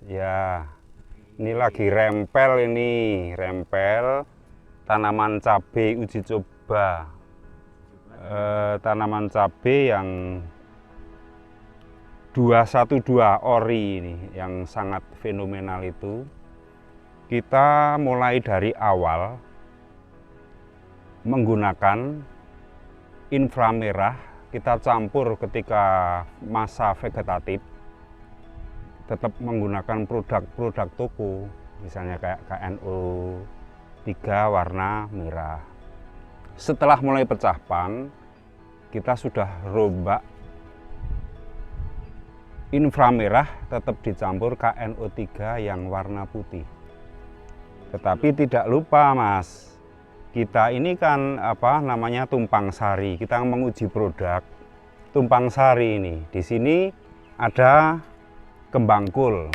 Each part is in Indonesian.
Ya, ini lagi rempel ini, rempel tanaman cabai uji coba. Tanaman cabai yang 212 ori ini, yang sangat fenomenal itu. Kita mulai dari awal menggunakan inframerah, kita campur ketika masa vegetatif, tetap menggunakan produk-produk toko, misalnya kayak KNO 3 warna merah. Setelah mulai pecah pang, kita sudah rombak inframerah, tetap dicampur KNO 3 yang warna putih. Tetapi tidak lupa Mas, kita ini kan namanya tumpang sari, kita menguji produk tumpang sari ini. Di sini ada kembang kul.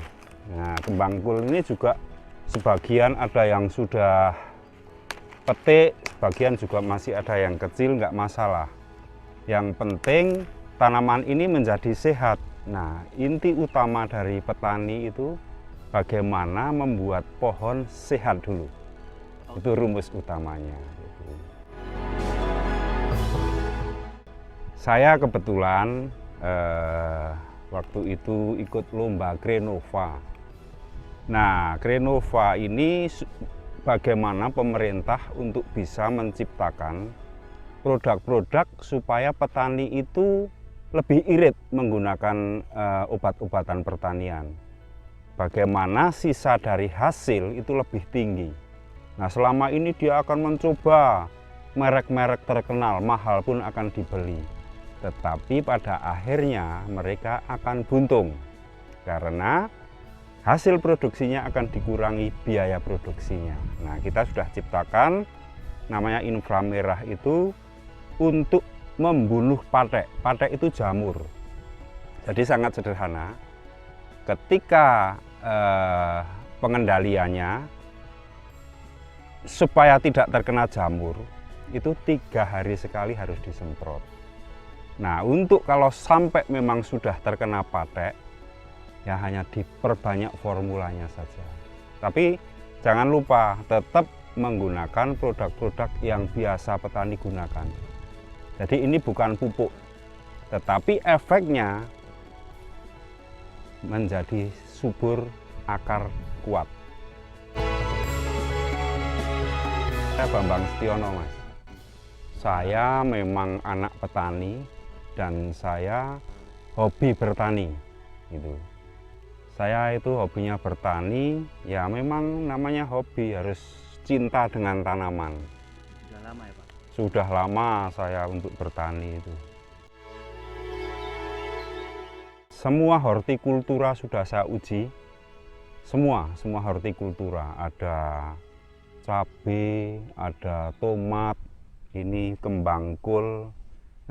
Nah, kembang kul ini juga sebagian ada yang sudah petik, sebagian juga masih ada yang kecil, nggak masalah. Yang penting tanaman ini menjadi sehat. Nah, inti utama dari petani itu bagaimana membuat pohon sehat dulu. Itu rumus utamanya. Saya kebetulan waktu itu ikut lomba Grenova. Nah, Grenova ini bagaimana pemerintah untuk bisa menciptakan produk-produk supaya petani itu lebih irit menggunakan obat-obatan pertanian. Bagaimana sisa dari hasil itu lebih tinggi. Nah, selama ini dia akan mencoba merek-merek terkenal, mahal pun akan dibeli. Tetapi pada akhirnya mereka akan buntung karena hasil produksinya akan dikurangi biaya produksinya. Nah, kita sudah ciptakan namanya inframerah itu untuk membunuh patek. Patek itu jamur. Jadi sangat sederhana. Ketika pengendaliannya supaya tidak terkena jamur, itu 3 hari sekali harus disemprot. Nah, untuk kalau sampai memang sudah terkena patek, ya hanya diperbanyak formulanya saja. Tapi jangan lupa tetap menggunakan produk-produk yang biasa petani gunakan. Jadi ini bukan pupuk, tetapi efeknya menjadi subur, akar kuat. Saya Bambang Setiono, Mas. Saya memang anak petani dan saya hobi bertani. Gitu. Saya itu hobinya bertani, ya memang namanya hobi, harus cinta dengan tanaman. Sudah lama ya Pak? Sudah lama saya untuk bertani itu. Semua hortikultura sudah saya uji. Semua hortikultura. Ada cabai, ada tomat, ini kembang kul.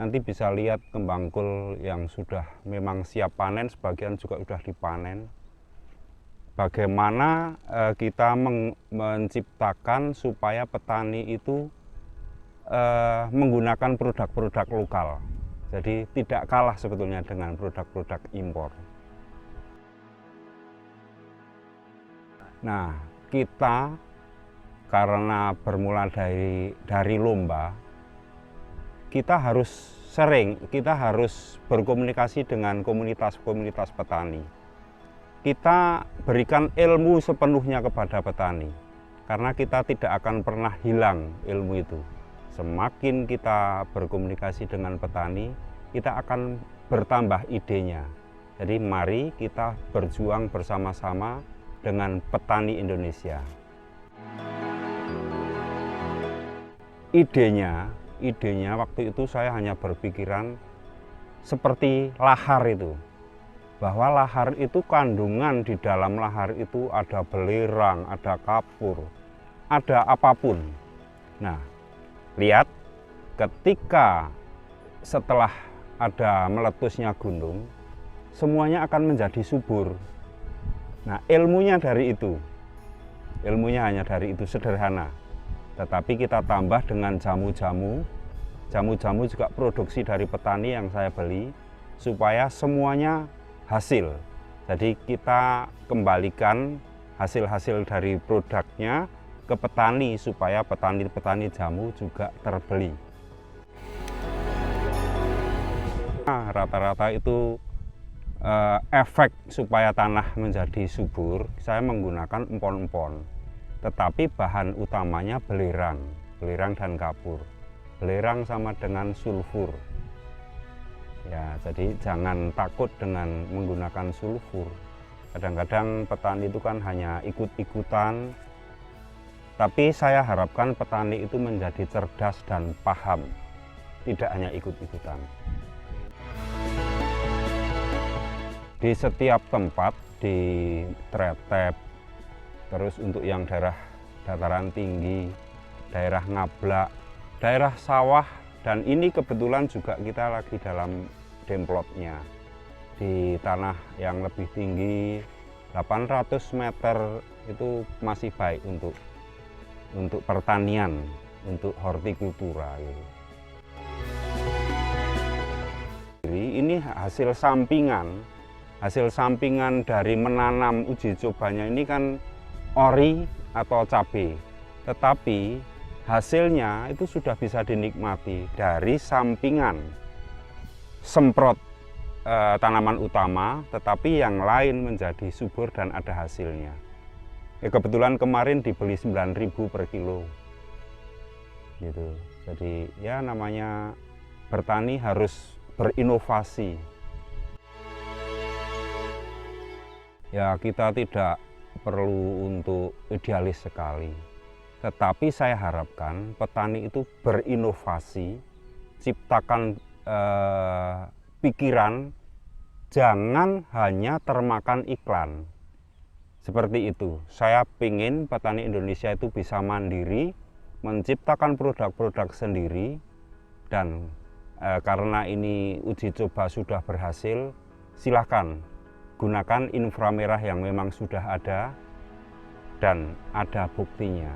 Nanti bisa lihat kembang kul yang sudah memang siap panen, sebagian juga sudah dipanen. Bagaimana kita menciptakan supaya petani itu menggunakan produk-produk lokal. Jadi tidak kalah sebetulnya dengan produk-produk impor. Nah, kita karena bermula dari lomba, kita harus berkomunikasi dengan komunitas-komunitas petani. Kita berikan ilmu sepenuhnya kepada petani, karena kita tidak akan pernah hilang ilmu itu. Semakin kita berkomunikasi dengan petani, kita akan bertambah idenya. Jadi mari kita berjuang bersama-sama dengan petani Indonesia. Idenya waktu itu saya hanya berpikiran seperti lahar itu. Bahwa lahar itu kandungan di dalam lahar itu ada belerang, ada kapur, ada apapun. Nah, lihat ketika setelah ada meletusnya gunung, semuanya akan menjadi subur. Nah, ilmunya hanya dari itu, sederhana. Tetapi kita tambah dengan jamu-jamu juga produksi dari petani yang saya beli, supaya semuanya hasil. Jadi kita kembalikan hasil-hasil dari produknya ke petani supaya petani-petani jamu juga terbeli. Nah, rata-rata itu efek supaya tanah menjadi subur, saya menggunakan empon-empon. Tetapi bahan utamanya belerang dan kapur. Belerang sama dengan sulfur. Ya, jadi jangan takut dengan menggunakan sulfur. Kadang-kadang petani itu kan hanya ikut-ikutan. Tapi saya harapkan petani itu menjadi cerdas dan paham, tidak hanya ikut-ikutan. Di setiap tempat, di Tretep, terus untuk yang daerah dataran tinggi, daerah Ngablak, daerah sawah, dan ini kebetulan juga kita lagi dalam demplotnya. Di tanah yang lebih tinggi, 800 meter itu masih baik untuk pertanian, untuk hortikultura. Gitu. Ini hasil sampingan dari menanam uji cobanya ini kan ori atau cabai, tetapi hasilnya itu sudah bisa dinikmati dari sampingan semprot tanaman utama, tetapi yang lain menjadi subur dan ada hasilnya. Ya, kebetulan kemarin dibeli 9.000 per kilo, gitu. Jadi ya namanya bertani harus berinovasi. Ya, kita tidak perlu untuk idealis sekali, tetapi saya harapkan petani itu berinovasi, ciptakan pikiran, jangan hanya termakan iklan. Seperti itu, saya ingin petani Indonesia itu bisa mandiri, menciptakan produk-produk sendiri, dan karena ini uji coba sudah berhasil, silakan gunakan inframerah yang memang sudah ada dan ada buktinya.